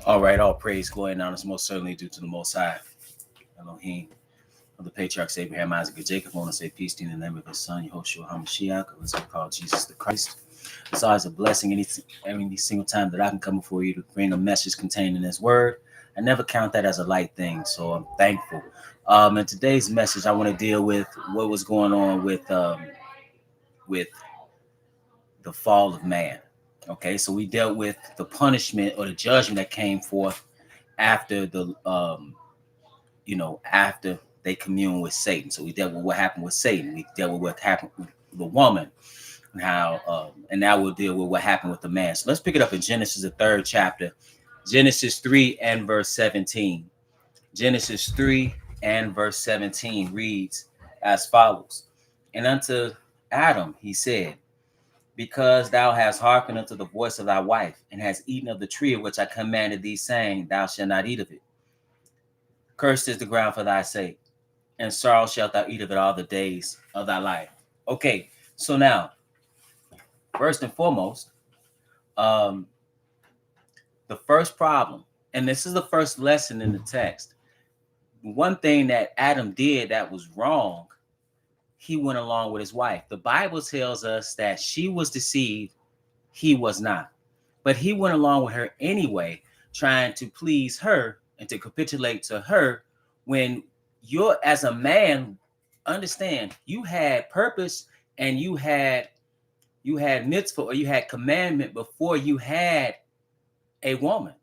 All right, all praise, glory, and honor is most certainly due to the Most High, Elohim, of the patriarchs Abraham, Isaac, and Jacob. I want to say peace to you in the name of his son, Yehoshua HaMashiach, or as we call Jesus the Christ. It's always a blessing every single time that I can come before you to bring a message contained in his word. I never count that as a light thing, so I'm thankful. In today's message, I want to deal with what was going on with the fall of man. Okay, so we dealt with the punishment or the judgment that came forth after after they commune with Satan. So we dealt with what happened with Satan. We dealt with what happened with the woman, and and now we'll deal with what happened with the man. So let's pick it up in Genesis, the 3rd chapter, Genesis 3 and verse 17. Genesis 3 and verse 17 reads as follows: And unto Adam he said, Because thou hast hearkened unto the voice of thy wife, and hast eaten of the tree of which I commanded thee, saying, Thou shalt not eat of it. Cursed is the ground for thy sake, and sorrow shalt thou eat of it all the days of thy life. Okay, so now, first and foremost, the first problem, and this is the first lesson in the text. One thing that Adam did that was wrong, he went along with his wife. The Bible tells us that she was deceived, he was not. But he went along with her anyway, trying to please her and to capitulate to her, when you're, as a man, understand you had purpose and you had mitzvah, or you had commandment before you had a woman.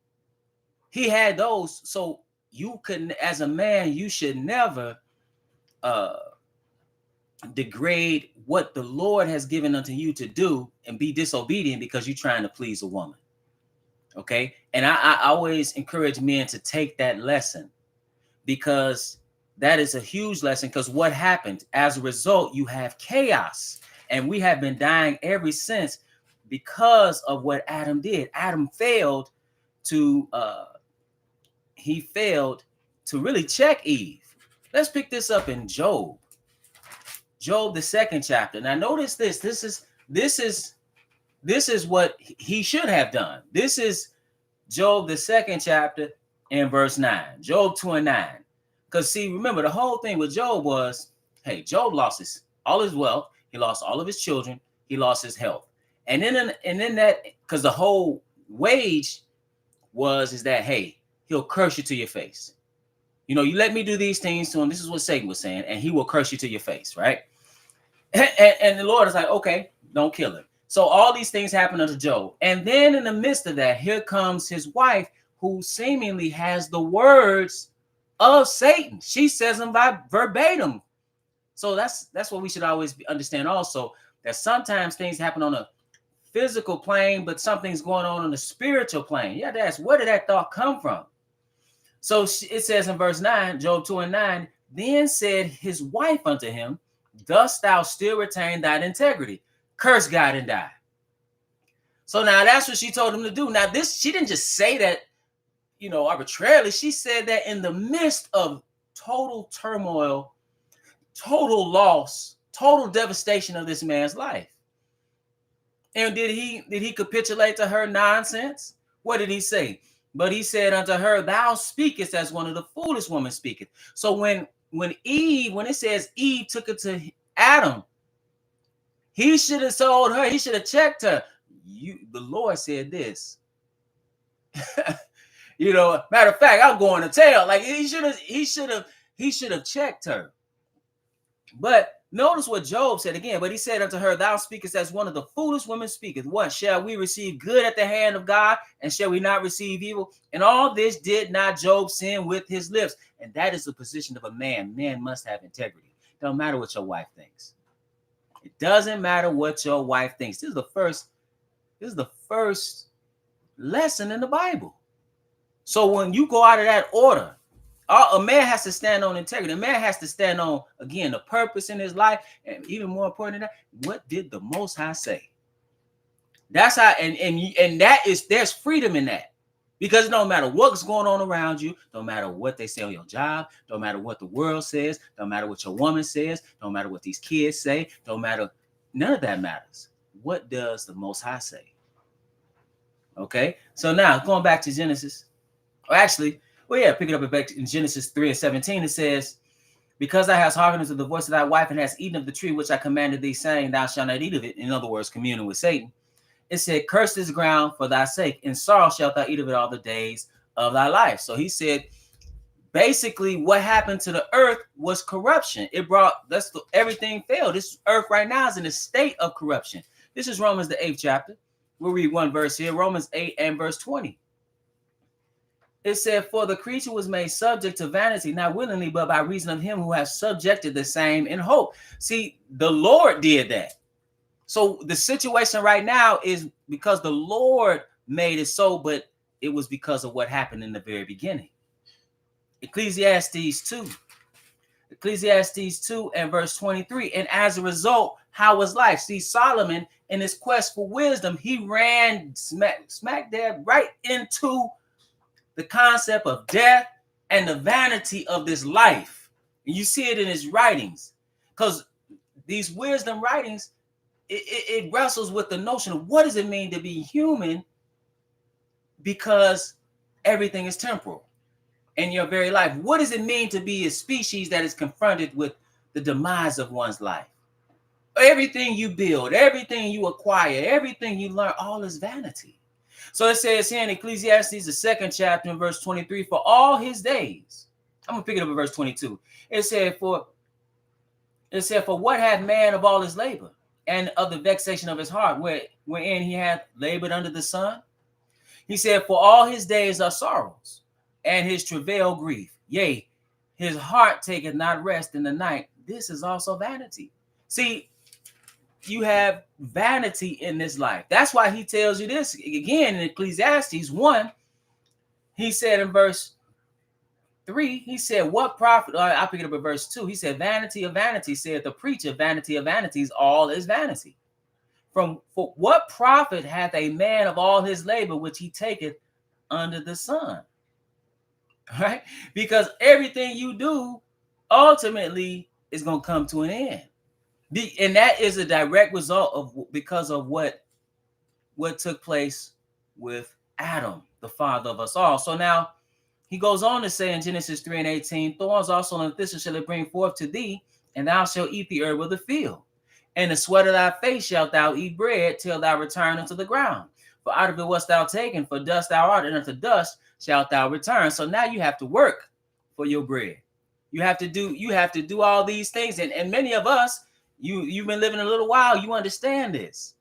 He had those, so you couldn't, as a man, you should never degrade what the Lord has given unto you to do and be disobedient because you're trying to please a woman. Okay, and I always encourage men to take that lesson, because that is a huge lesson. Because what happened as a result, you have chaos, and we have been dying ever since because of what Adam did. Adam failed to really check Eve. Let's pick this up in Job, the 2nd chapter. Now notice this. This is what he should have done. This is Job, the 2nd chapter, and verse 9. Job 2 and 9. Because see, remember, the whole thing with Job was, hey, Job lost all his wealth. He lost all of his children. He lost his health. And then that, because the whole wage is that, hey, he'll curse you to your face. You let me do these things to him. This is what Satan was saying. And he will curse you to your face, right? And the Lord is like, okay, don't kill him. So all these things happen unto Job. And then in the midst of that, here comes his wife, who seemingly has the words of Satan. She says them by verbatim. So that's what we should always understand also, that sometimes things happen on a physical plane, but something's going on the spiritual plane. You have to ask, where did that thought come from? So it says in verse 9, Job 2 and 9, then said his wife unto him, dost thou still retain thine integrity? Curse God and die. So now that's what she told him to do. Now she didn't just say that, arbitrarily. She said that in the midst of total turmoil, total loss, total devastation of this man's life. And did he capitulate to her nonsense? What did he say? But he said unto her, thou speakest as one of the foolish women speaketh. So when it says Eve took it to Adam, he should have told her, he should have checked her. The Lord said this. Matter of fact, I'm going to tell. Like he should have checked her. But notice what Job said again. But he said unto her, thou speakest as one of the foolish women speaketh. What? Shall we receive good at the hand of God, and shall we not receive evil? And all this did not Job sin with his lips. And that is the position of a man. Man must have integrity. Don't matter what your wife thinks. It doesn't matter what your wife thinks. This is the first lesson in the Bible. So when you go out of that order, a man has to stand on integrity. A man has to stand on, again, the purpose in his life. And even more important than that, what did the Most High say? That's how, and there's freedom in that. Because no matter what's going on around you, no matter what they say on your job, no matter what the world says, no matter what your woman says, no matter what these kids say, none of that matters. What does the Most High say? Okay, so now going back to Genesis, Or actually, well, yeah, pick it up back in Genesis 3:17. It says, because thou hast hearkened unto the voice of thy wife, and hast eaten of the tree which I commanded thee, saying, thou shalt not eat of it. In other words, communing with Satan. It said, curse this ground for thy sake. In sorrow shalt thou eat of it all the days of thy life. So he said, basically, what happened to the earth was corruption. It brought, everything failed. This earth right now is in a state of corruption. This is Romans, the 8th chapter. We'll read one verse here, Romans 8 and verse 20. It said, for the creature was made subject to vanity, not willingly, but by reason of him who has subjected the same in hope. See, the Lord did that. So the situation right now is because the Lord made it so, but it was because of what happened in the very beginning. Ecclesiastes 2 and verse 23. And as a result, how was life? See, Solomon, in his quest for wisdom, he ran smack dab right into the concept of death and the vanity of this life. And you see it in his writings, because these wisdom writings, it wrestles with the notion of what does it mean to be human, because everything is temporal in your very life. What does it mean to be a species that is confronted with the demise of one's life? Everything you build, everything you acquire, everything you learn, all is vanity. So it says here in Ecclesiastes, the 2nd chapter, in verse 23, for all his days. I'm going to pick it up in verse 22. It said, for what hath man of all his labor, and of the vexation of his heart, wherein he hath labored under the sun? He said, for all his days are sorrows, and his travail grief. Yea, his heart taketh not rest in the night. This is also vanity. See, you have vanity in this life. That's why he tells you this again in Ecclesiastes 1. He said in verse 3, he said, what profit? I'll pick it up at verse 2. He said, vanity of vanity, said the preacher, vanity of vanities, all is vanity. For what profit hath a man of all his labor which he taketh under the sun? Right? Because everything you do ultimately is going to come to an end. And that is a direct result of because of what took place with Adam, the father of us all. So now he goes on to say in Genesis 3:18, thorns also and thistles shall it bring forth to thee, and thou shalt eat the herb of the field. And the sweat of thy face shalt thou eat bread till thou return unto the ground. For out of it wast thou taken, for dust thou art, and unto dust shalt thou return. So now you have to work for your bread. You have to do all these things. And many of us, you've been living a little while, you understand this.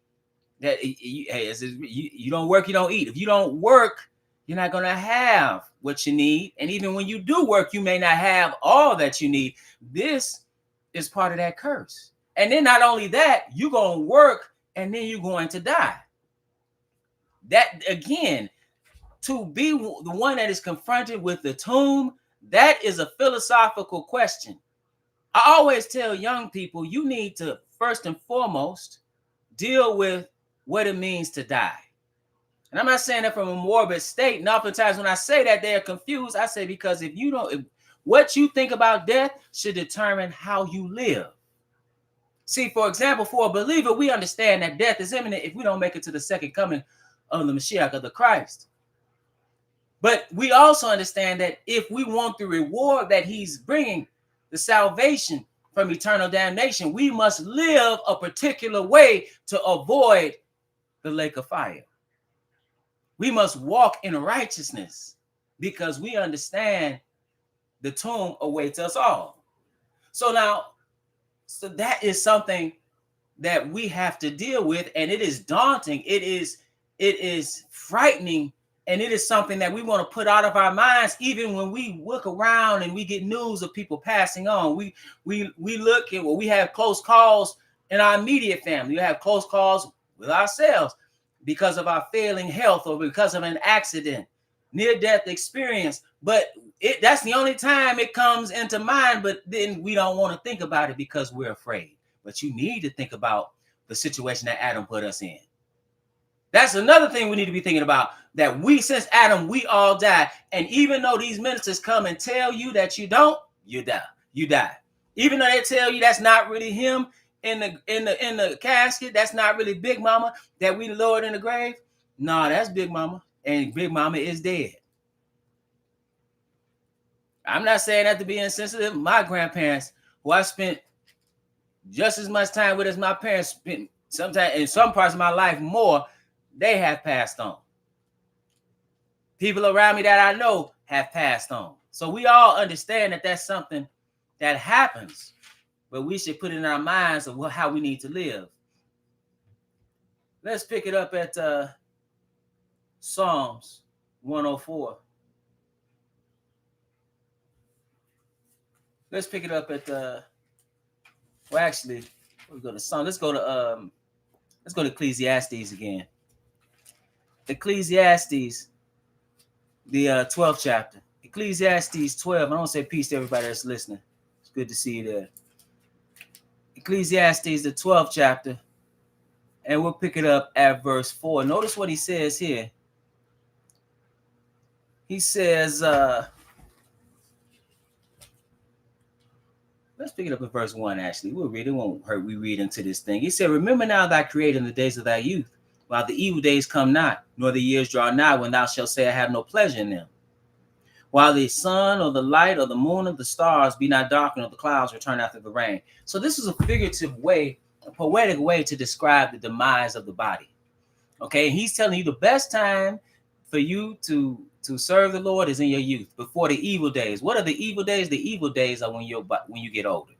That you don't work, you don't eat. If you don't work, you're not going to have what you need. And even when you do work, you may not have all that you need. This is part of that curse. And then not only that, you're going to work and then you're going to die. That, again, to be the one that is confronted with the tomb, that is a philosophical question. I always tell young people, you need to first and foremost deal with what it means to die. And I'm not saying that from a morbid state. And oftentimes when I say that, they're confused. I say, because what you think about death should determine how you live. See, for example, for a believer, we understand that death is imminent if we don't make it to the second coming of the Mashiach, of the Christ. But we also understand that if we want the reward that he's bringing, the salvation from eternal damnation, we must live a particular way to avoid the lake of fire. We must walk in righteousness because we understand the tomb awaits us all. So that is something that we have to deal with, and it is daunting. It is frightening, and it is something that we want to put out of our minds. Even when we look around and we get news of people passing on, we look at we have close calls in our immediate family. We have close calls with ourselves because of our failing health or because of an accident, near-death experience. But that's the only time it comes into mind. But then we don't want to think about it because we're afraid. But you need to think about the situation that Adam put us in. That's another thing we need to be thinking about, that since Adam, we all die. And even though these ministers come and tell you that you don't, you die. You die. Even though they tell you that's not really him in the casket, that's not really Big Mama that we lowered in the grave. No, that's Big Mama. And Big Mama is dead. I'm not saying that to be insensitive. My grandparents, who I spent just as much time with as my parents spent, sometimes in some parts of my life more, they have passed on. People around me that I know have passed on. So we all understand that that's something that happens, but we should put it in our minds of how we need to live. Let's pick it up at Psalms 104. Let's pick it up at well, actually, let's go to Psalm. Let's go to Ecclesiastes again. Ecclesiastes, the 12th chapter. Ecclesiastes 12. I don't say peace to everybody that's listening. It's good to see you there. Ecclesiastes, the 12th chapter, and we'll pick it up at verse 4. Notice what he says here. He says, let's pick it up at verse 1, actually. We'll read it. Won't hurt we read into this thing. He said, remember now thy creator in the days of thy youth, while the evil days come not, nor the years draw nigh, when thou shalt say, I have no pleasure in them. While the sun or the light or the moon or the stars be not darkened, or the clouds return after the rain. So this is a figurative way, a poetic way to describe the demise of the body. Okay, and he's telling you the best time for you to serve the Lord is in your youth, before the evil days. What are the evil days? The evil days are when you get older,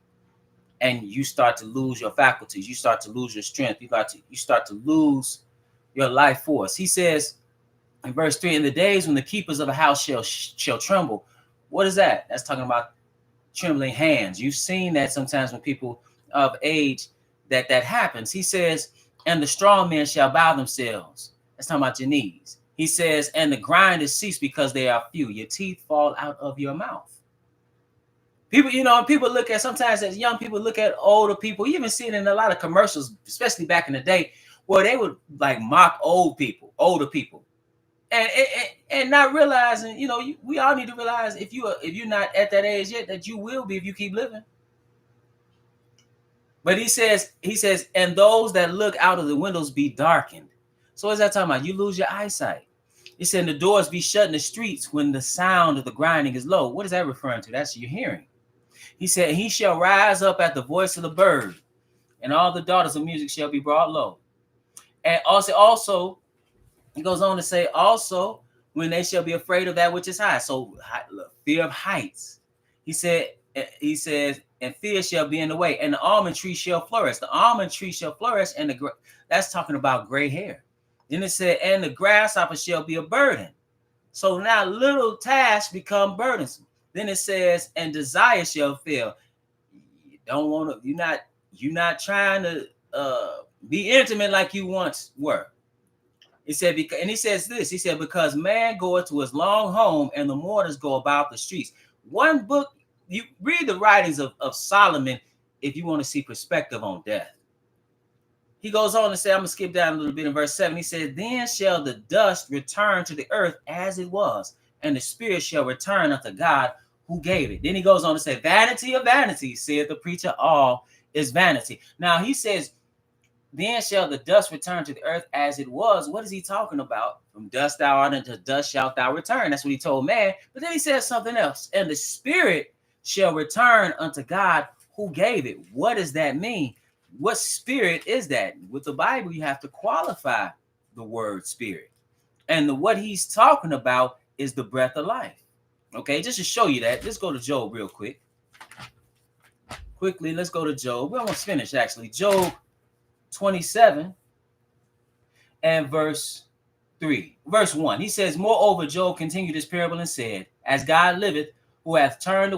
and you start to lose your faculties. You start to lose your strength. You start to lose your life force. He says in verse 3, in the days when the keepers of a house shall tremble. What is that? That's talking about trembling hands. You've seen that sometimes when people of age that happens. He says, and the strong men shall bow themselves. That's talking about your knees. He says, and the grinders cease because they are few. Your teeth fall out of your mouth. People, people look at, sometimes as young people look at older people. You even see it in a lot of commercials, especially back in the day, where they would like mock older people. And not realizing, we all need to realize if you're not at that age yet, that you will be if you keep living. But he says, and those that look out of the windows be darkened. So what's that talking about? You lose your eyesight. He said, the doors be shut in the streets when the sound of the grinding is low. What is that referring to? That's your hearing. He said, he shall rise up at the voice of the bird, and all the daughters of music shall be brought low. And also, he goes on to say, also, when they shall be afraid of that which is high. So fear of heights. He says, and fear shall be in the way, and the almond tree shall flourish. The almond tree shall flourish, and that's talking about gray hair. Then it said, and the grasshopper shall be a burden. So now little tasks become burdensome. Then it says, and desire shall fail. You don't want to, you're not trying to be intimate like you once were. He said, and he says this, he said, because man goeth to his long home, and the mourners go about the streets. One book, you read the writings of Solomon if you want to see perspective on death. He goes on to say, I'm going to skip down a little bit in verse 7. He says, then shall the dust return to the earth as it was, and the spirit shall return unto God who gave it. Then he goes on to say, vanity of vanity, saith the preacher, all is vanity. Now he says, then shall the dust return to the earth as it was. What is he talking about? From dust thou art, and to dust shalt thou return. That's what he told man. But then he says something else. And the spirit shall return unto God who gave it. What does that mean? What spirit is that? With the Bible, you have to qualify the word spirit. And what he's talking about is the breath of life. Okay, just to show you that, let's go to Job real quick. Quickly, let's go to Job. We're almost finished, actually. Job 27 and verse 3. Verse 1. He says, moreover, Job continued his parable and said, as God liveth, who hath taken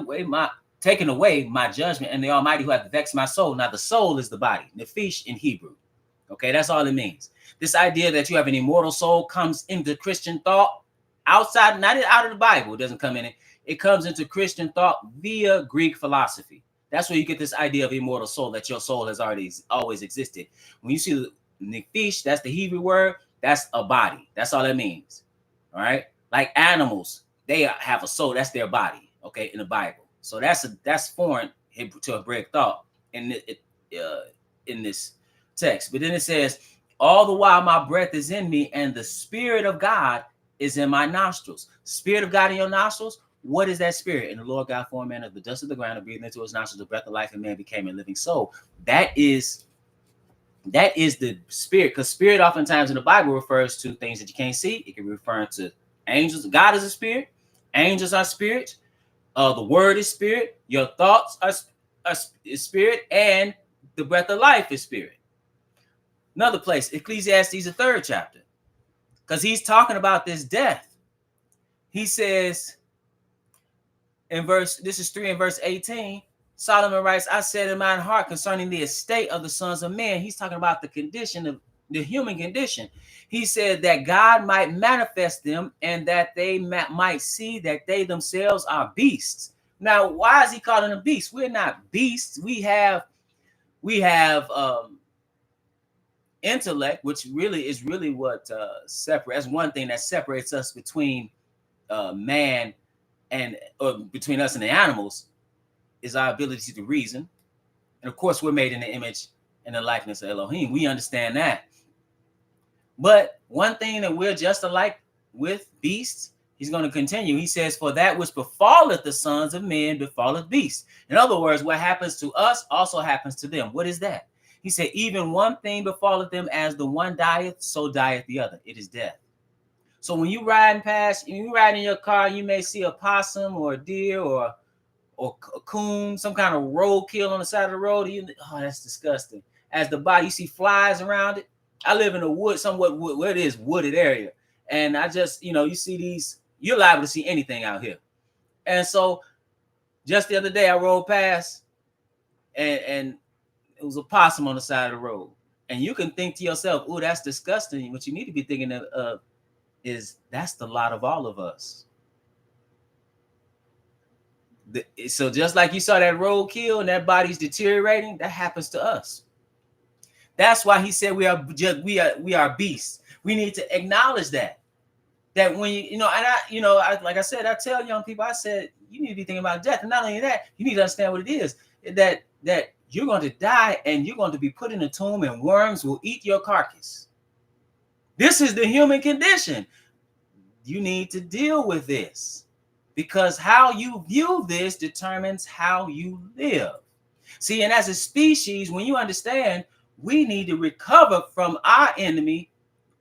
away my judgment, and the Almighty who hath vexed my soul. Now the soul is the body, nephesh in Hebrew. Okay, that's all it means. This idea that you have an immortal soul comes into Christian thought outside, not out of the Bible. It doesn't come in it. It comes into Christian thought via Greek philosophy. That's where you get this idea of immortal soul, that your soul has always existed. When you see the nephesh, that's the Hebrew word, that's a body. That's all that means. All right. Like animals, they have a soul. That's their body. Okay, in the Bible. So that's foreign to Hebraic thought in this text. But then it says, all the while my breath is in me, and the Spirit of God is in my nostrils. Spirit of God in your nostrils. what is that spirit? And the Lord God formed man of the dust of the ground and breathed into his nostrils the breath of life, and man became a living soul. That is the spirit, because spirit oftentimes in the Bible refers to things that you can't see. It can refer to angels. God is a spirit. Angels are spirit. The word is spirit. Your thoughts are spirit, and the breath of life is spirit. Another place, Ecclesiastes, the 3rd chapter, because he's talking about this death. He says this is 3 and verse 18. Solomon writes, I said in mine heart concerning the estate of the sons of men. He's talking about the condition of the human condition. He said that God might manifest them, and that they might see that they themselves are beasts. Now, why is he calling them beasts? We're not beasts. We have intellect, which really is what separates. That's one thing that separates us between man and between us and the animals, is our ability to reason. And of course, we're made in the image and the likeness of Elohim. We understand that. But one thing that we're just alike with beasts, he's going to continue. He says, for that which befalleth the sons of men befalleth beasts. In other words, what happens to us also happens to them. What is that? He said, even one thing befalleth them, as the one dieth, so dieth the other. It is death. So when you riding in your car, you may see a possum or a deer or a coon, some kind of roadkill on the side of the road. Oh, that's disgusting. As the body, you see flies around it. I live in a where it is wooded area. And I just, you see these, you're liable to see anything out here. And so just the other day I rode past and it was a possum on the side of the road. And you can think to yourself, oh, that's disgusting. What you need to be thinking of is that's the lot of all of us. So just like you saw that roadkill and that body's deteriorating, that happens to us. That's why he said we are beasts. We need to acknowledge that when like I said, I tell young people, I said, you need to be thinking about death. And not only that, you need to understand what it is, that you're going to die and you're going to be put in a tomb and worms will eat your carcass. This is the human condition. You need to deal with this, because how you view this determines how you live. See, and as a species, when you understand, we need to recover from our enemy,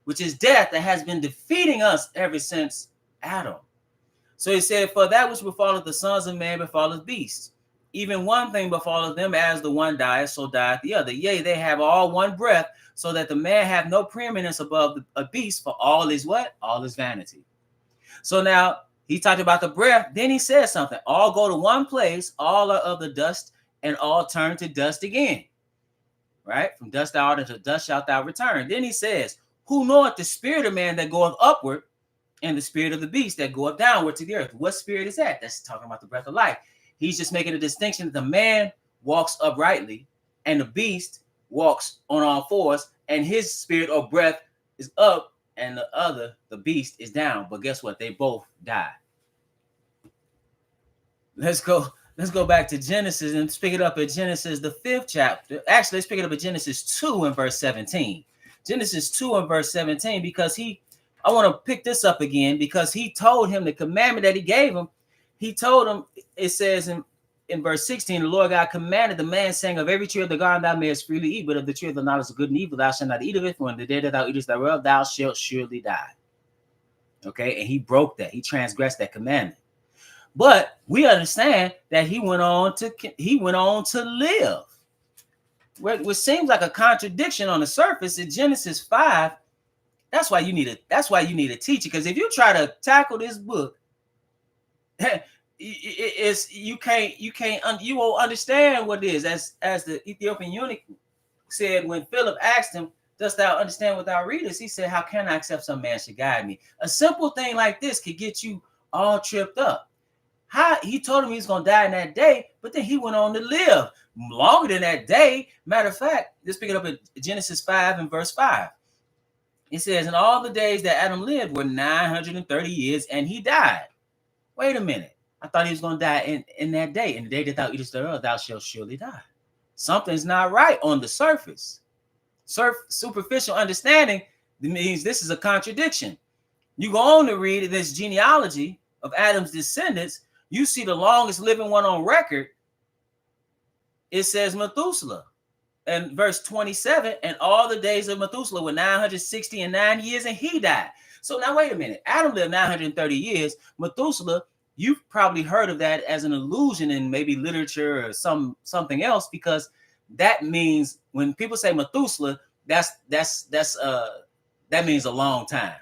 which is death, that has been defeating us ever since Adam. So he said, for that which befalleth the sons of man befalleth beasts. Even one thing befalleth them, as the one dieth, so dieth the other. Yea, they have all one breath, so that the man have no preeminence above a beast, for all is what? All is vanity. So now he talked about the breath. Then he says something. All go to one place, all are of the dust, and all turn to dust again. Right? From dust thou art, into dust shalt thou return. Then he says, who knoweth the spirit of man that goeth upward, and the spirit of the beast that goeth downward to the earth? What spirit is that? That's talking about the breath of life. He's just making a distinction that the man walks uprightly, and the beast walks on all fours, and his spirit or breath is up, and the beast is down. But guess what? They both die. Let's go back to Genesis and pick it up at Genesis, the 5th chapter. Actually, let's pick it up at Genesis 2 and verse 17. Genesis 2 and verse 17, because I want to pick this up again, because he told him the commandment that he gave him. He told him, it says in verse 16, the Lord God commanded the man, saying, of every tree of the garden thou mayest freely eat, but of the tree of the knowledge of good and evil thou shalt not eat of it, for in the day that thou eatest thereof thou shalt surely die. Okay, and he broke that. He transgressed that commandment. But we understand that he went on to live. Which seems like a contradiction on the surface in Genesis 5. That's why you need a teacher, because if you try to tackle this book, you won't understand what it is. As the Ethiopian eunuch said when Philip asked him, dost thou understand what thou readest? He said, how can I accept some man should guide me? A simple thing like this could get you all tripped up. He told him he was going to die in that day, but then he went on to live longer than that day. Matter of fact, let's pick it up at Genesis 5 and verse 5. It says, and all the days that Adam lived were 930 years, and he died. Wait a minute. I thought he was going to die in that day. In the day that thou eatest thereof, thou shalt surely die. Something's not right on the surface. Superficial understanding means this is a contradiction. You go on to read this genealogy of Adam's descendants. You see the longest living one on record, it says Methuselah. And verse 27, and all the days of Methuselah were 969 years, and he died. So now wait a minute. Adam lived 930 years. Methuselah, you've probably heard of that as an allusion in maybe literature or something else, because that means when people say Methuselah, that means a long time.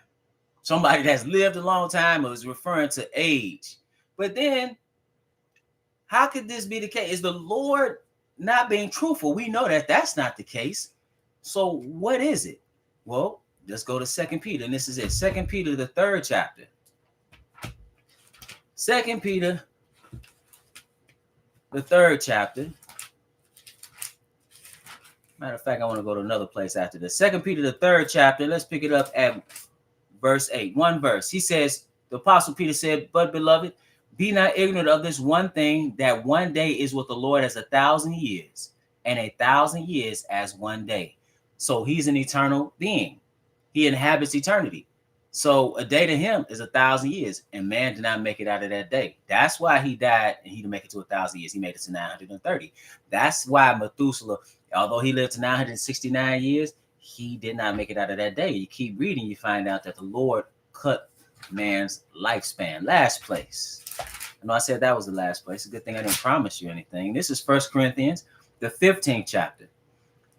Somebody that's lived a long time, or is referring to age. But then, how could this be the case? Is the Lord not being truthful? We know that that's not the case. So what is it? Well, let's go to 2 Peter, and this is it. 2 Peter, the 3rd chapter. 2 Peter, the 3rd chapter. Matter of fact, I want to go to another place after this. 2 Peter, the 3rd chapter. Let's pick it up at verse 8. One verse. He says, the Apostle Peter said, but beloved, be not ignorant of this one thing, that one day is with the Lord as 1,000 years, and 1,000 years as one day. So he's an eternal being. He inhabits eternity. So a day to him is 1,000 years, and man did not make it out of that day. That's why he died, and he didn't make it to 1,000 years. He made it to 930. That's why Methuselah, although he lived to 969 years, he did not make it out of that day. You keep reading, you find out that the Lord cut man's lifespan. Last place. I know I said that was the last place. It's a good thing I didn't promise you anything. This is 1 Corinthians, the 15th chapter.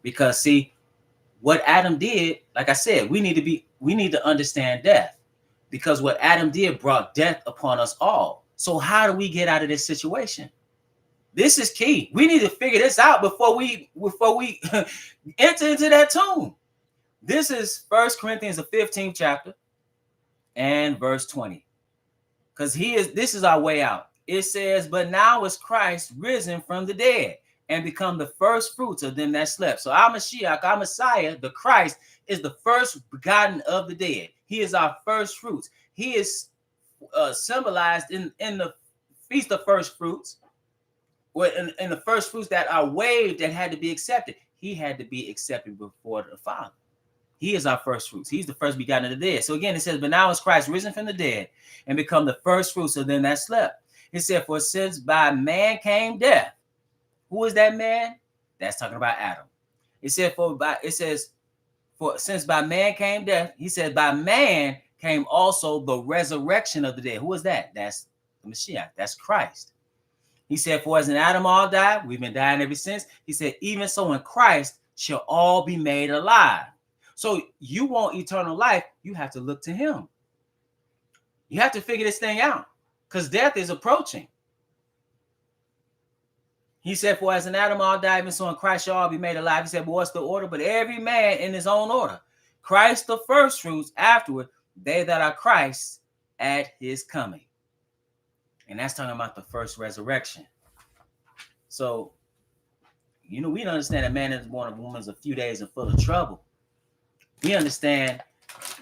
Because see, what Adam did, like I said, we need to understand death. Because what Adam did brought death upon us all. So how do we get out of this situation? This is key. We need to figure this out before we enter into that tomb. This is 1 Corinthians, the 15th chapter, and verse 20. Because this is our way out. It says, but now is Christ risen from the dead and become the first fruits of them that slept. So our Mashiach, our Messiah, the Christ, is the first begotten of the dead. He is our first fruits. He is symbolized in the Feast of First Fruits, in the first fruits that are waved and had to be accepted. He had to be accepted before the Father. He is our first fruits. He's the first begotten of the dead. So again, it says, but now is Christ risen from the dead and become the first fruits of them that slept. It said, for since by man came death. Who is that man? That's talking about Adam. It said, for since by man came death, he said, by man came also the resurrection of the dead. Who is that? That's the Mashiach. That's Christ. He said, for as in Adam all died, we've been dying ever since. He said, even so in Christ shall all be made alive. So you want eternal life, you have to look to him. You have to figure this thing out, because death is approaching. He said, for as in Adam all died, even so in Christ shall all be made alive. He said, well, what's the order? But every man in his own order. Christ the first fruits, afterward, they that are Christ at his coming. And that's talking about the first resurrection. So, we don't understand that man is born of woman is a few days and full of trouble. We understand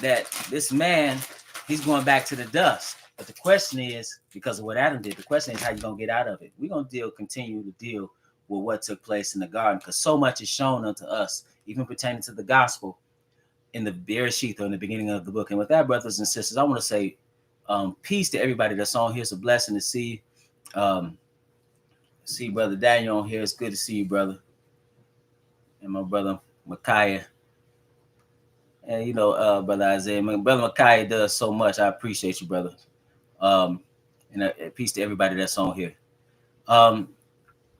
that this man, he's going back to the dust. But the question is, because of what Adam did, the question is how you going to get out of it. We're going to continue to deal with what took place in the garden, because so much is shown unto us, even pertaining to the gospel, in the Bereshith, or in the beginning of the book. And with that, brothers and sisters, I want to say peace to everybody that's on here. It's a blessing to see Brother Daniel on here. It's good to see you, brother. And my brother Micaiah. And Brother Isaiah, Brother Micaiah does so much. I appreciate you, brother. And peace to everybody that's on here.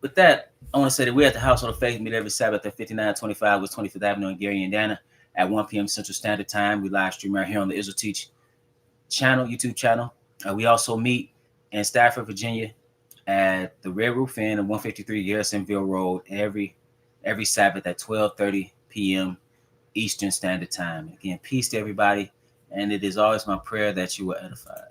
With that, I want to say that we're at the Household of Faith, meet every Sabbath at 5925 West 25th Avenue in Gary, Indiana, at 1 p.m. Central Standard Time. We live stream right here on the Israel Teach channel, YouTube channel. We also meet in Stafford, Virginia, at the Red Roof Inn at 153 Garrisonville Road every Sabbath at 12:30 p.m. Eastern Standard Time. Again, peace to everybody, and it is always my prayer that you were edified.